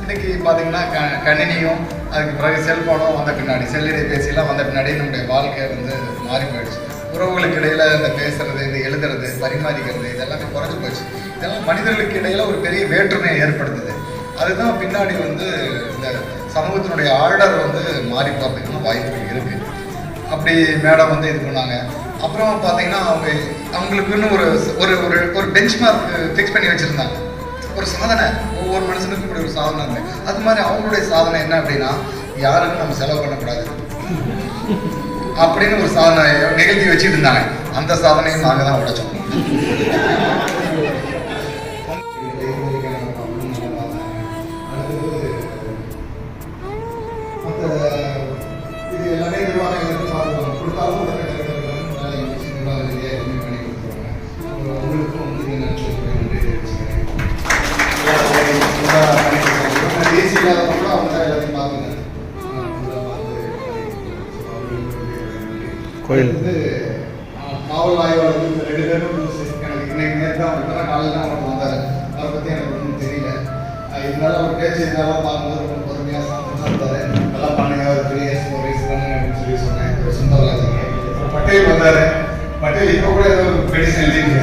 Speaker 12: இன்னைக்கு பார்த்தீங்கன்னா கணினியும் அதுக்கு பிறகு செல்ஃபோனும் வந்த பின்னாடி, செல்லிடை பேசியெல்லாம் வந்த பின்னாடி நம்முடைய வாழ்க்கை மாறி போயிடுச்சு. உறவுகளுக்கு இடையில இந்த பேசுறது, இந்த எழுதுறது, பரிமாறிக்கிறது இதெல்லாமே குறைஞ்சி போச்சு. இதெல்லாம் மனிதர்களுக்கு இடையில ஒரு பெரிய வேற்றுமையை ஏற்படுத்துது. அதுதான் பின்னாடி இந்த சமூகத்தினுடைய ஆர்டர் மாறி போகிறதுக்கு வாய்ப்புகள் இருக்குது. அப்படி மேடம் இது பண்ணாங்க. அப்புறம் பார்த்தீங்கன்னா அவங்களுக்குன்னு ஒரு பெஞ்ச் மார்க் ஃபிக்ஸ் பண்ணி வச்சுருந்தாங்க. ஒரு சாதனை, ஒவ்வொரு மனுஷனுக்கும் இப்படி ஒரு சாதனை இருந்தேன். அது மாதிரி அவங்களுடைய சாதனை என்ன அப்படின்னா, யாருக்கும் நம்ம செலவு பண்ணக்கூடாது அப்படின்னு ஒரு சாதனை நிகழ்த்தி வச்சுட்டு இருந்தாங்க. அந்த சாதனையும் நாங்கள் தான் உடைச்சோம். இது எல்லாமே நிர்வாகங்களுக்கு பார்க்கணும் கொடுத்தாலும் பண்ணி கொடுத்துருவாங்க. அவங்களுக்கும் தேசிய இல்லாதவங்க கூட அவங்க தான் எல்லாத்தையும் பார்த்துங்க. கோயில் காவல் ஆய்வாளர்கள் 2 பேரும் எனக்கு இன்னைக்கு நேரத்தை அவங்க தான் காலையில் தான் அவங்க வந்தார். அதை பற்றி எனக்கு ஒன்றும் தெரியல. இருந்தாலும் அவர் பேச்சு இதெல்லாம் பார்க்கும்போது ரொம்ப பொறுமையாக சாப்பிட்டு இருந்தார். நல்லா பண்ணுங்க, ஒரு பெரிய ஸ்டோரிஸ் பண்ணுங்க அப்படின்னு சொன்னேன். ஒரு சுந்தரராஜன் பட்டேல் வந்தார். பட்டேல் இப்போ கூட ஏதோ பெடிஷன் எழுதிட்டு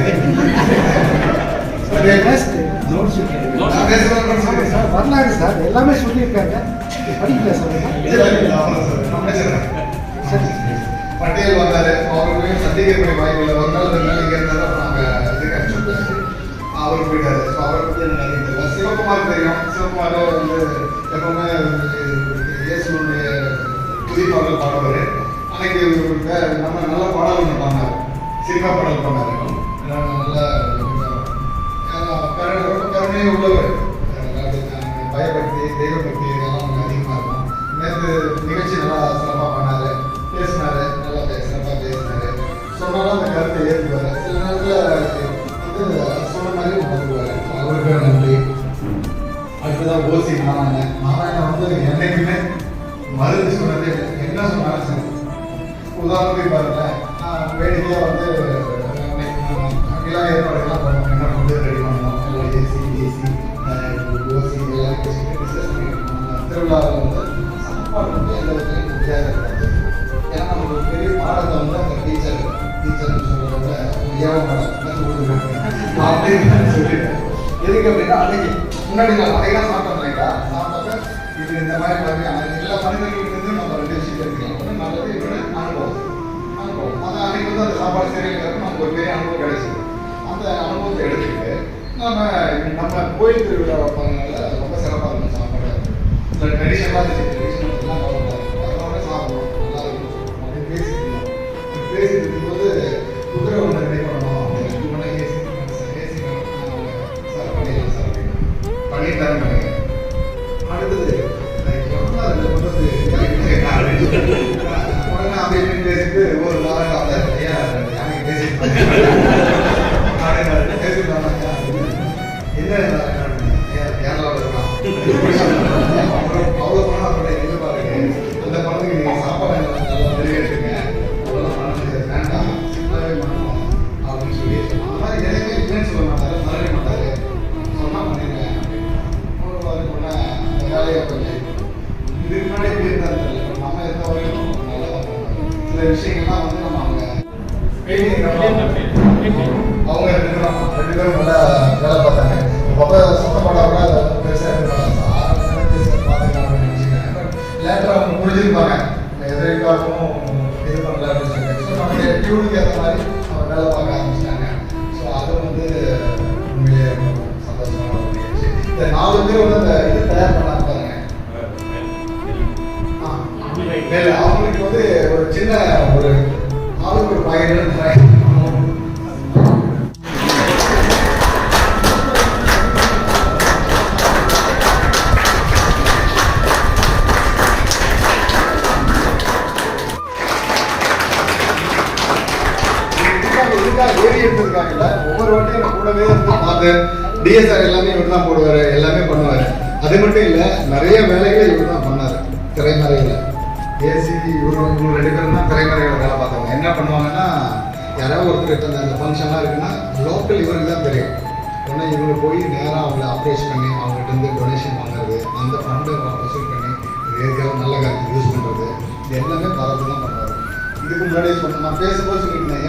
Speaker 13: வரலாறு சார் எல்லாமே சொல்லியிருக்காங்க. படிக்கல சார்.
Speaker 12: பட்டேல் வந்தாரு. அவருக்கு சந்திக்கக்கூடிய வாய்ப்புகள் ஒரு நாள் 2 நாள் இங்கே இருந்தாலும் நாங்கள் இதுக்கு அனுப்பிச்சு அவர் போயிட்டாரு. ஸோ அவரை பற்றி எனக்கு நிறைய தெரியல. சிவகுமார் தெரியும். சிவகுமார் எப்பவுமே இயேசுடைய புதிய பாடல் பாடுவார். அன்னைக்கு நம்ம நல்ல பாடல் ஒன்று பண்ணார், சினிமா பாடல் பண்ணார். நல்லா ரொம்ப கருணையே உள்ளவர். பயபக்தி, தெய்வபக்தி இதெல்லாம் அதிகமாக இருக்கும். நேற்று நிகழ்ச்சி நல்லா சிறப்பாக பண்ணார், பேசினார், நல்லா சிறப்பாக பேசினார். சொன்னாலும் அந்த கருத்தை ஏற்றுக்குவார். சில நேரத்தில் சொன்ன மாதிரி நடந்துக்குவார். அவருக்கு நன்றி. அடுத்ததான் ஓசி நாராயணன். நாராயணன் என்னைக்குமே மருந்து சொன்னதே இல்லை. என்ன சொன்னாலும் சரி. உதாரணத்துக்கு பாருங்களேன், வேடிக்கையாக எல்லாம் ஏற்பாடுகள்லாம் பண்ணுவோம். என்ன ரெடி பண்ணணும், எல்லாம் ஏசி ஓசி எல்லாம் டிஸ்கஸ் பண்ணிட்டு திருவிழாவில் சாப்பாடு எந்த விதத்துலையும் முடியாது இருக்காது. ஏன்னா நமக்கு ஒரு பெரிய பாடத்தை அந்த டீச்சர்னு சொல்கிறத ஏவம் அப்படின்னு சொல்லிட்டேன். எதுக்கு அப்படின்னா அன்னைக்கு முன்னாடி நான் அதையெல்லாம் சாப்பிட்டோம் இல்லைங்களா, சாப்பிட்டப்ப இது இந்த மாதிரி எல்லா மனிதர்களுக்கு நம்ம 2 விஷயம் எடுத்துக்கலாம். ஒன்று நல்லது, இன்னொன்று அனுபவம். அது அன்னைக்கு அந்த சாப்பாடு சரியில்லை, நமக்கு ஒரு பெரிய அனுபவம் கிடைச்சிது. அந்த அனுபவத்தை எடுத்துக்கிட்டு நம்ம கோயில் திருவிழா வைப்பாங்கனால ரொம்ப சிறப்பாக இருக்கும் சாப்பாடு. ட்ரெடிஷனலாக ட்ரெடிஷனல் எப்படி இருந்தாலும் தெரியல. நம்ம எந்த வரையும் நல்லா சில விஷயங்கள்லாம் வந்து நம்ம அவங்க அவங்க ரெண்டு பேரும் நல்லா வேலை பார்த்தாங்க. அப்போ சத்தப்படா கூட பெருசாக லேட்டராக அவங்க புரிஞ்சிருப்பாங்க எதிர்காலமும் இது பண்ணல அப்படின்னு சொல்லி. ஸோ நம்ம டியூனுக்கு ஏற்ற மாதிரி அவங்க வேலை பார்க்க ஆரம்பிச்சிட்டாங்க. ஸோ அது வந்து உண்மையிலே சந்தோஷமான ஒரு நிகழ்ச்சி. இந்த 4 பேர் வந்து அந்த இது தயார் பண்ண இருப்பாங்க. அவங்களுக்கு வந்து ஒரு சின்ன ஒரு ஆளுக்கு ஒரு பாக்கெட் ஏறி எடுத்ததுக்காக ஒவ்வொரு வாட்டியும் நான் கூடவே இருந்து பார்த்தேன். டிஎஸ்ஆர் எல்லாமே இவர் தான் போடுவார், எல்லாமே பண்ணுவார். அது மட்டும் இல்லை, நிறைய வேலைகளை இவர் தான் பண்ணார். திரைமறையில் ஏசி இவங்க 2 பேரும் தான் திரைமறையில் வேலை பார்த்தவங்க. என்ன பண்ணுவாங்கன்னா, யாராவது ஒருத்தர் அந்த ஃபங்க்ஷன்லாம் இருக்குன்னா லோக்கல் இவருக்கு தான் தெரியும். உடனே இவங்க போய் நேராக அவங்கள அப்ரோச் பண்ணி அவங்ககிட்ட இருந்து டொனேஷன் வாங்குறது, அந்த ஃபண்டை வசூல் பண்ணி ஏற்கனவே நல்ல காரியத்துக்கு யூஸ் பண்ணுறது, இது எல்லாமே பரத்து தான் பண்ணுவார். இதுக்கு முன்னாடியே சொன்னேன், நான் பேசும்போது சொல்லியிருந்தேன்,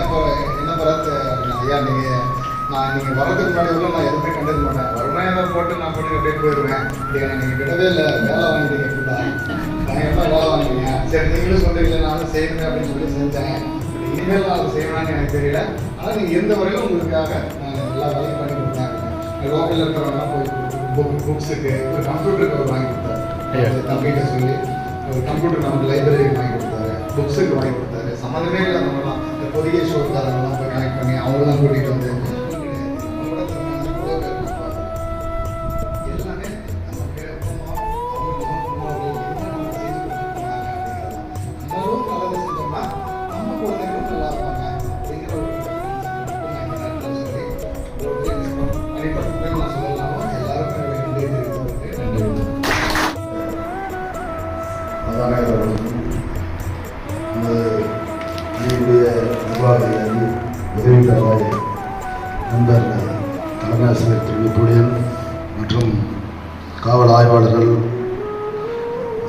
Speaker 12: என்ன பரத்து அப்படின்னா, ஐயா நீங்கள் வர்றதுக்கு முன்னாடி உள்ள நான் எதுவுமே கண்டுக்க மாட்டேன், வருவேன் ஏதாவது போட்டு நான் போட்டு அப்படியே போயிடுவேன். அப்படியே நீங்கள் விடவே இல்லை, வேலை வாங்கிட்டீங்க ஃபுல்லாக பயங்கரமாக வேலை வாங்கிட்டீங்க. சரி நீங்களும் சொல்கிறீங்களே நானும் செய்யணுங்க அப்படின்னு சொல்லி செஞ்சேன். இனிமேல் நான் அதை செய்யணும்னு எனக்கு தெரியல. ஆனால் நீங்கள் எந்த வரையிலும் உங்களுக்காக நான் எல்லா வேலையும் பண்ணி கொடுத்தேன். லோக்கலில் இருக்கிறவங்கலாம் போய் புக்ஸுக்கு ஒரு கம்ப்யூட்டர் கவர் வாங்கி கொடுத்தாரு. தம்பிகிட்ட சொல்லி ஒரு கம்ப்யூட்டர் நமக்கு லைப்ரரிக்கு வாங்கி கொடுத்தாரு, புக்ஸுக்கு வாங்கி கொடுத்தாரு. சம்மந்தமே இல்லை, நம்மலாம் இந்த பொதிகை ஷோக்காரங்களாம் போய் கனெக்ட் பண்ணி அவங்களாம் கூட்டிகிட்டு வந்து எல்லாமே நம்மளும் நல்லது செஞ்சோம்னா நம்ம குழந்தைகளும் நல்லா இருப்பாங்க அப்படிங்கிற ஒரு தனிப்பட்ட நான் சொல்லலாமோ எல்லாருக்கும் நன்றி தெரிவித்து அதான நம்முடைய நிர்வாகிகள் உதவி தருவாய் நண்பர் தலைமையாசிரியர் திரு புலியன் மற்றும் காவல் ஆய்வாளர்கள்,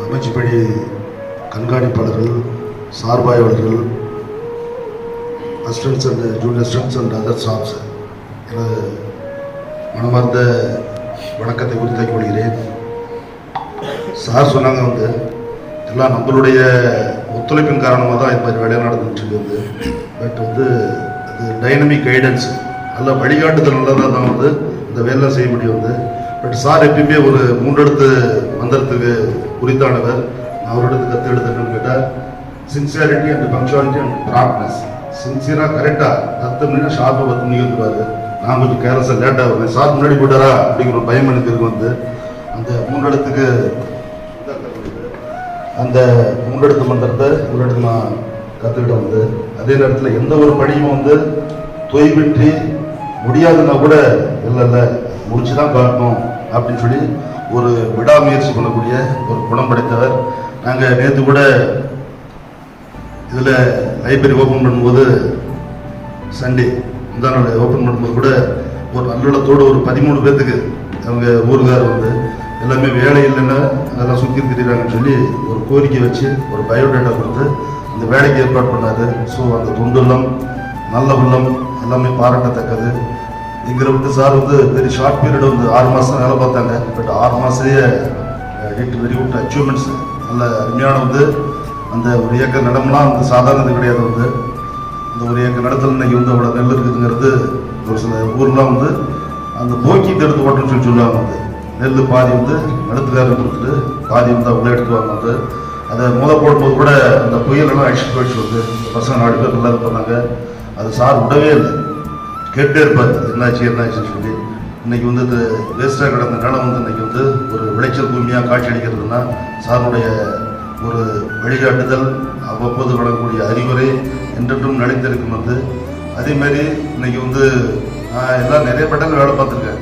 Speaker 12: அமைச்சுப்படி கண்காணிப்பாளர்கள், சார்பாய்வாளர்கள், assistants and junior assistants and other staffs, எனது மனமார்ந்த வணக்கத்தை உறுதியாக்கிக் கொள்கிறேன். சார் சொன்னாங்க வந்து எல்லாம் நம்மளுடைய ஒத்துழைப்பின் காரணமாக தான் இப்போ வேலை நடந்துட்டு வந்து, பட் வந்து அது டைனமிக் கைடன்ஸ் நல்ல வழிகாட்டுதல் நல்லதாக தான் வந்து இந்த வேலை செய்ய முடியும் வந்து. பட் சார் எப்பயுமே ஒரு 3 எழுத்து மந்திரத்துக்கு குறித்தானவர். அவரோடது கற்று எடுத்துன்னு கேட்டால் சின்சியாரிட்டி அண்ட் பங்க்சுவாலிட்டி அண்ட் ப்ராப்ட்னஸ். சின்சியராக கரெக்டாக 10 மணி ஷார்ப்பாக 10 மணிக்கு வந்துடுவார். நான் கொஞ்சம் கேர்லெஸ்ஸாக லேட்டாக வருவேன், சார் முன்னாடி போட்டாரா அப்படிங்கிற ஒரு பயம் எனக்கு இருக்கு வந்து. அந்த 3 எழுத்துக்கு அந்த 3 எழுத்து மந்திரத்தை இவரிடத்து நான் கற்றுக்கிட்டேன் வந்து. அதே நேரத்தில் எந்த ஒரு படியும் வந்து தொய்வின்றி முடியாதுன்னா கூட இல்லை முடிச்சு தான் காட்டணும் அப்படின்னு சொல்லி ஒரு விடாமுயற்சி பண்ணக்கூடிய ஒரு குணம் படைத்தவர். நாங்கள் நேற்று கூட இதில் லைப்ரரி ஓப்பன் பண்ணும்போது சண்டே முந்தான ஓப்பன் பண்ணும்போது கூட ஒரு நல்லுள்ளத்தோடு ஒரு 13 பேர்த்துக்கு அவங்க ஊருக்கார் வந்து எல்லாமே வேலை இல்லைன்னா அதெல்லாம் சுற்றி திரிகிறாங்கன்னு சொல்லி ஒரு கோரிக்கை வச்சு ஒரு பயோடேட்டா கொடுத்து இந்த வேலைக்கு ஏற்பாடு பண்ணாரு. ஸோ அந்த தொண்டுள்ளம் நல்ல உள்ளம் எல்லாமே பாராட்டத்தக்கது. இங்கே வந்து சார் வந்து வெரி ஷார்ட் பீரியட் வந்து 6 மாதம் வேலை பார்த்தாங்க. பட் 6 மாதத்துலேயே வெரி குட் அச்சீவ்மெண்ட்ஸ், நல்ல அருமையான வந்து அந்த ஒரு ஏக்கர் நிலம்லாம் வந்து சாதாரணது கிடையாது வந்து. அந்த ஒரு ஏக்கர் நிலத்தில் இன்னைக்கு வந்து அவ்வளோ நெல் இருக்குதுங்கிறது ஒரு சில ஊர்லாம் வந்து அந்த போக்கி எடுத்து ஓட்டணும்னு சொல்லி சொல்லுவாங்க வந்து. நெல் பாதி வந்து நிலத்துக்காரர் கொடுத்துட்டு பாதி வந்து அவ்வளோ எடுத்துவாங்க வந்து. அதை போடும்போது கூட அந்த புயலெல்லாம் அடிச்சுட்டு போயிடுச்சு வந்து. பசங்க 4 பேர் நல்லா பண்ணாங்க. அது சார் விடவே இல்லை, கேட்டே இருப்பார் என்னாச்சுன்னு சொல்லி. இன்னைக்கு வந்து இந்த வேஸ்டாக கிடந்த நிலம் வந்து இன்னைக்கு வந்து ஒரு விளைச்சல் பூமியாக காட்சி அளிக்கிறதுனா சாருடைய ஒரு வழிகாட்டுதல், அவ்வப்போது வழங்கக்கூடிய அறிவுரை என்றென்றும் நிலைத்திருக்கும் வந்து. அதேமாதிரி இன்னைக்கு வந்து நான் எல்லாம் நிறைய பட்டங்கள் வேலை பார்த்துருக்கேன்.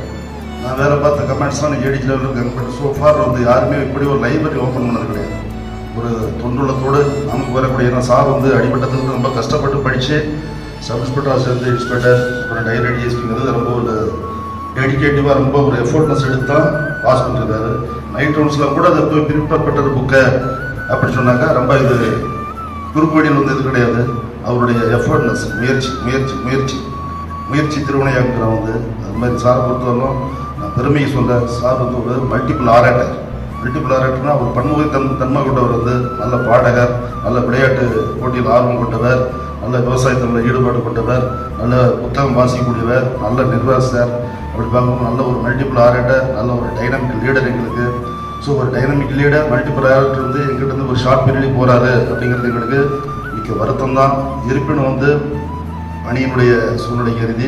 Speaker 12: நான் வேலை பார்த்த கமெண்ட்ஸ்லாம் ஏடிஜி லெவலில் இருக்காங்க. பட் சோஃபார் வந்து யாருமே இப்படி ஒரு லைப்ரரி ஓப்பன் பண்ணது கிடையாது. ஒரு தொண்டுள்ளத்தோடு நமக்கு வரக்கூடிய, ஏன்னா சார் வந்து அடிமட்டத்துக்கு ரொம்ப கஷ்டப்பட்டு படித்து சப் இன்ஸ்பெக்டர் சேர்ந்து இன்ஸ்பெக்டர் அப்புறம் டைரக்ட் டிஎஸ்பிங்கிறது ரொம்ப ஒரு டெடிக்கேட்டிவாக ரொம்ப ஒரு எஃபோர்ட்னஸ் எடுத்து தான் பாஸ் பண்ணிருக்காரு. நைட் ரவுண்ட்ஸில் கூட அதை போய் பிரிப்பேர் பண்ணுற புக்கை
Speaker 14: அப்படி சொன்னாக்கா ரொம்ப இது குறுக்கு வழியில் வந்து இது கிடையாது. அவருடைய எஃபர்ட்னஸ், முயற்சி திருவினையாக்குற வந்து அது மாதிரி சாரை பொறுத்தவரைக்கும் நான் பெருமையை சொல்ல, சார் வந்து ஒரு மல்டிபிள் ஆரேட்டர்னா அவர் பன்முக தன்மை கொண்டவர் வந்து நல்ல பாடகர், நல்ல விளையாட்டு போட்டியில் ஆர்வம் கொண்டவர், நல்ல விவசாயத்தில் ஈடுபாடு கொண்டவர், நல்ல புத்தகம் வாசிக்கக்கூடியவர், நல்ல நிர்வாகர். அப்படி பார்க்கும்போது நல்ல ஒரு மல்டிபிள் ஆரேட்டர், நல்ல ஒரு டைனமிக் லீடர் எங்களுக்கு. ஸோ ஒரு டைனமிக் லீடர், மல்டிபிள் ஆரேட்டர் வந்து எங்கிட்ட இருந்து ஒரு ஷார்ட் பீரியட் போகிறாரு அப்படிங்கிறது எங்களுக்கு மிக்க வருத்தம் தான். இருப்பினும் வந்து அணியினுடைய சூழ்நிலை கருதி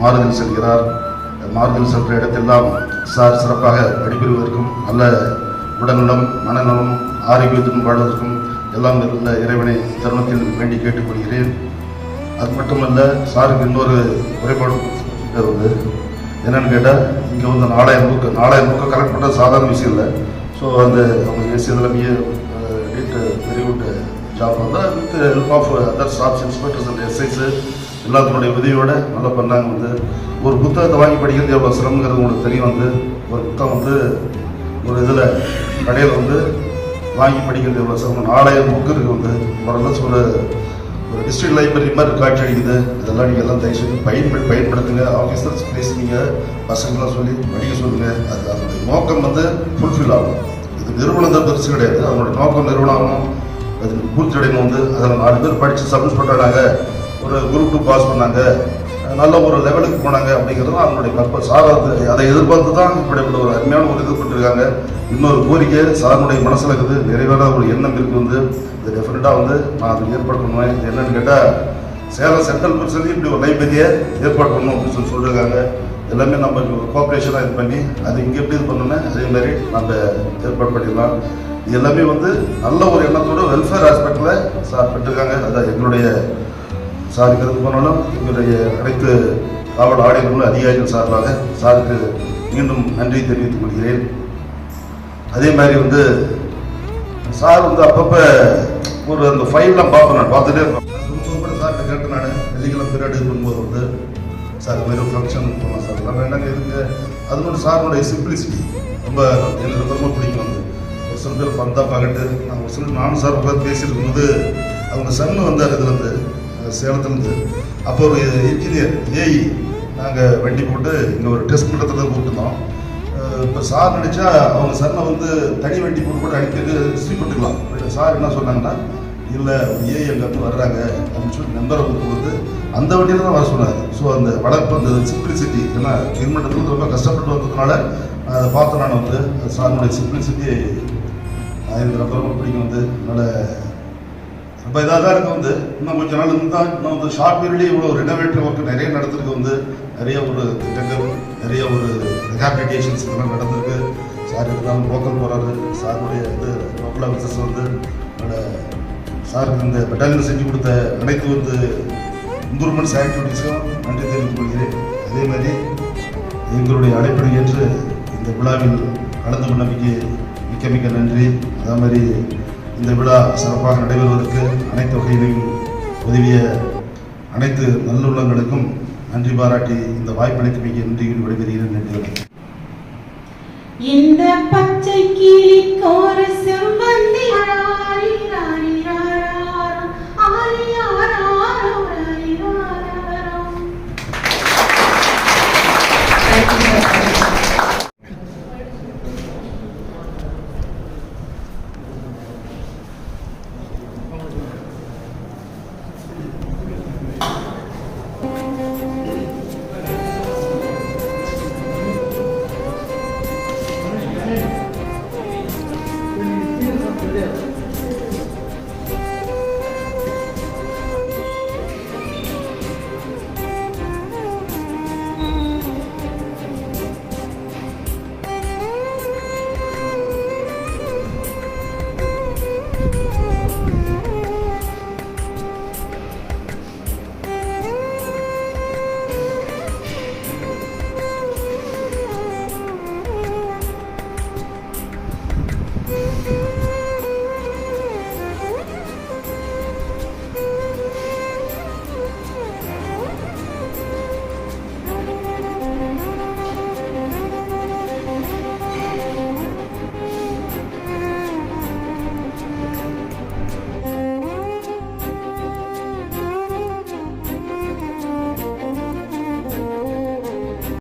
Speaker 14: மாறுதல் செல்கிறார். மாறுதல் சென்ற இடத்தெல்லாம் சார் சிறப்பாக படிப்பெறுவதற்கும் நல்ல உடல்நலம், மனநலம், ஆரோக்கியத்துடன் வாழ்வதற்கும் எல்லாம் இருந்த இறைவனை தருணத்தில் வேண்டி கேட்டுக்கொள்கிறேன். அது மட்டுமல்ல, சாருக்கு இன்னொரு குறைபாடு வந்து என்னென்னு கேட்டால், இங்கே வந்து 4000 புக்கு கலெக்ட் பண்ணுறது சாதாரண விஷயம் இல்லை. ஸோ அந்த அவங்க எஸ்எல்எம்ஏ வெரி குட் ஜாப் வந்து with help of other staffs, inspectors and SIs எல்லாத்தினுடைய உதவியோடு நல்லா பண்ணாங்க. வந்து ஒரு புத்தகத்தை வாங்கி படிக்கிறது எவ்வளோ சிரமங்கிறது உங்களுக்கு தெரியும். வந்து ஒரு புத்தகம் வந்து ஒரு இதில் கடையில் வந்து வாங்கி படிக்கிறது எவ்வளோ சிரமம். 4000 புக்கு இருக்குது. வந்து மொரலஸ் ஒரு டிஸ்ட்ரிக்ட் லைப்ரரி மாதிரி காட்சி அடிக்குது. இதெல்லாம் நீங்கள் எல்லாம் தயவுசெய்து பயன்படுத்துங்க. ஆஃபீஸர்ஸ் பேசுனீங்க, பசங்களாம் சொல்லி படிக்க சொல்லுங்கள். அது அதனுடைய நோக்கம் வந்து ஃபுல்ஃபில் ஆகும். இது நிறுவனத்தை பெருசு கிடையாது. அதனுடைய நோக்கம் நிறுவனம் ஆகணும், அது பூர்த்தி அடையணும். வந்து அதில் 4 பேர் படித்து சப்மிட் பண்ணுறாங்க, ஒரு குரூப் 2 பாஸ் பண்ணாங்க, நல்ல ஒரு லெவலுக்கு போனாங்க அப்படிங்கிறது அதனுடைய பர்பஸ். சார் அதை எதிர்பார்த்து தான் இப்படிப்பட்ட ஒரு அருமையான ஒரு இது பண்ணிருக்காங்க. இன்னொரு கோரிக்கை சாருடைய மனசில் இருக்குது, நிறைவேறாத ஒரு எண்ணம் இருக்குது. வந்து இது டெஃபினட்டாக வந்து நான் அதை ஏற்பாடு பண்ணுவேன். இது என்னன்னு கேட்டால், சேலம் சென்ட்ரல் பிரச்சனை இப்படி ஒரு லைப்ரரியை ஏற்பாடு பண்ணணும் அப்படின்னு சொல்லியிருக்காங்க. எல்லாமே நம்ம கோஆப்ரேஷனாக இது பண்ணி அது இங்கே எப்படி இது பண்ணணும்னா அதே மாதிரி நம்ம ஏற்பாடு பண்ணிடலாம். இது எல்லாமே வந்து நல்ல ஒரு எண்ணத்தோட வெல்ஃபேர் ஆஸ்பெக்டில் சார் பெற்றிருக்காங்க. அதான் எங்களுடைய சாருக்கு எது போனாலும் எங்களுடைய அனைத்து காவல் ஆணையர்களும் அதிகாரிகள் சார்பாக சாருக்கு மீண்டும் நன்றி தெரிவித்துக் கொள்கிறேன். அதே மாதிரி வந்து சார் வந்து அப்பப்போ ஒரு அந்த ஃபைல்லாம் பார்ப்பேன், நான் பார்த்துட்டே இருப்பேன். கூட சார்கிட்ட கேட்டு நான் வெள்ளிக்கிழமை பீரியட் இருக்கும்போது வந்து சார் வேறு ஃபங்க்ஷன் போனோம் சார் நம்ம என்னங்க இருக்கு. அது மட்டும் சாருடைய சிம்பிளிசிட்டி ரொம்ப எனக்கு ரொம்ப பிடிக்கும். வந்து ஒரு சில பேர் பந்தா பார்க்கட்டு நான் ஒரு சில நானும் சார் உட்காந்து பேசிட்டு இருக்கும்போது அவங்க சன்னு வந்தார் இதுலேருந்து சேலத்துலேருந்து. அப்போ ஒரு இன்ஜினியர் ஏஇ நாங்கள் வண்டி போட்டு இங்கே ஒரு டெஸ்ட் பண்ணுறதுல கூப்பிட்டுருந்தோம். இப்போ சார் நினச்சா அவங்க சன்னை வந்து தனி வண்டி போட்டு கூட அடிக்கிறது ஹிஸ்ட்ரி பண்ணிக்கலாம். சார் என்ன சொன்னாங்கன்னா, இல்லை ஏஐ அங்கேருந்து வர்றாங்க அப்படின்னு சொல்லி நம்பரை கொடுத்து அந்த வண்டியில் தான் வர சொன்னார். ஸோ அந்த வளர்ப்பு, அந்த சிம்பிளிசிட்டி, ஏன்னா கவர்மெண்ட்டு ரொம்ப கஷ்டப்பட்டு வந்ததுனால அதை பார்த்து நான் வந்து சாருடைய சிம்பிளிசிட்டி எனக்கு ரொம்ப பிடிக்கும். வந்து அதனால் ரொம்ப இதாக தான் இருக்குது. வந்து இன்னும் கொஞ்ச நாள் இருந்தால் இன்னும் வந்து ஷார்ட் பீரியட்லேயே இவ்வளோ ரெனோவேட்டரி ஒர்க் நிறைய நடந்திருக்கு. வந்து நிறைய ஒரு திட்டங்கள், நிறைய ஒரு ரிஹாபிலிட்டேஷன்ஸ் இதெல்லாம் நடந்திருக்கு. சார் இதெல்லாம் லோக்கல் போகிறாரு. சாருடைய இது லோக்கல் ஆஃபீஸர்ஸ் வந்து சாருக்கு இந்த பெட்டாலியன் செஞ்சு கொடுத்த அனைத்து வந்து இம்ப்ரூவ்மெண்ட்ஸ் ஆக்டிவிட்டீஸும் நன்றி தெரிவித்துக் கொள்கிறேன். அதே மாதிரி எங்களுடைய அழைப்பை ஏற்று இந்த விழாவில் கலந்து கொண்டமைக்கு மிக்க மிக்க நன்றி. அதே மாதிரி இந்த விழா சிறப்பாக நடைபெறுவதற்கு அனைத்து வகையிலும் உதவிய அனைத்து நல்லுள்ளங்களுக்கும் நன்றி பாராட்டி இந்த வாய்ப்பளித்தமைக்கு நன்றியில் விடைபெறுகிறேன். நன்றி.
Speaker 15: இந்த பச்சை கிளி கோர செவ்வ